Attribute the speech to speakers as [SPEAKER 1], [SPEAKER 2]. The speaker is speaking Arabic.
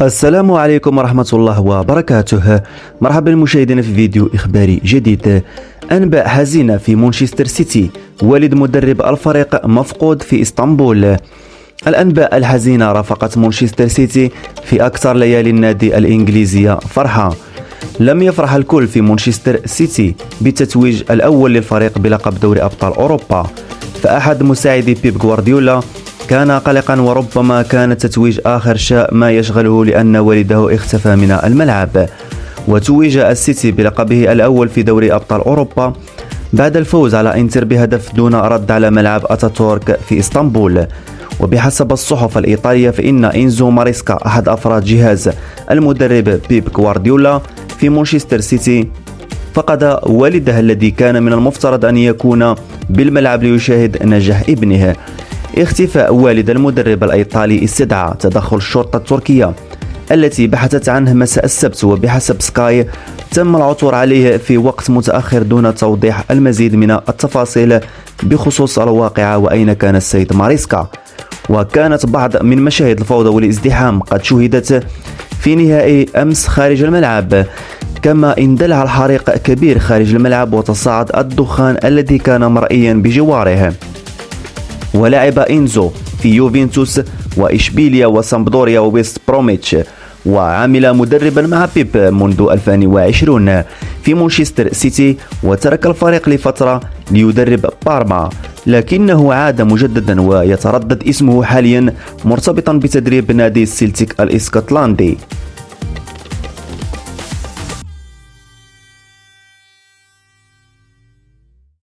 [SPEAKER 1] السلام عليكم ورحمة الله وبركاته. مرحبا مشاهدينا في فيديو إخباري جديد. أنباء حزينة في مانشستر سيتي، والد مدرب الفريق مفقود في إسطنبول. الأنباء الحزينة رافقت مانشستر سيتي في أكثر ليالي النادي الإنجليزية فرحة. لم يفرح الكل في مانشستر سيتي بالتتويج الأول للفريق بلقب دوري أبطال أوروبا، فأحد مساعدي بيب غوارديولا كان قلقا، وربما كان التتويج آخر شيء ما يشغله لأن والده اختفى من الملعب. وتوج السيتي بلقبه الأول في دوري أبطال أوروبا بعد الفوز على إنتر بهدف دون رد على ملعب أتاتورك في إسطنبول. وبحسب الصحف الإيطالية فإن إنزو ماريسكا أحد أفراد جهاز المدرب بيب غوارديولا في مانشستر سيتي فقد والده الذي كان من المفترض أن يكون بالملعب ليشاهد نجاح ابنه. اختفاء والد المدرب الإيطالي استدعى تدخل الشرطة التركية التي بحثت عنه مساء السبت، وبحسب سكاي تم العثور عليه في وقت متأخر دون توضيح المزيد من التفاصيل بخصوص الواقعة وأين كان السيد ماريسكا. وكانت بعض من مشاهد الفوضى والازدحام قد شهدت في نهائي أمس خارج الملعب، كما اندلع الحريق كبير خارج الملعب وتصاعد الدخان الذي كان مرئيا بجواره. ولعب إنزو في يوفنتوس وإشبيليا وسامبدوريا وويست بروميتش، وعمل مدربا مع بيب منذ 2020 في مانشستر سيتي، وترك الفريق لفترة ليدرب بارما، لكنه عاد مجددا ويتردد اسمه حاليا مرتبطا بتدريب نادي السلتيك الاسكتلندي.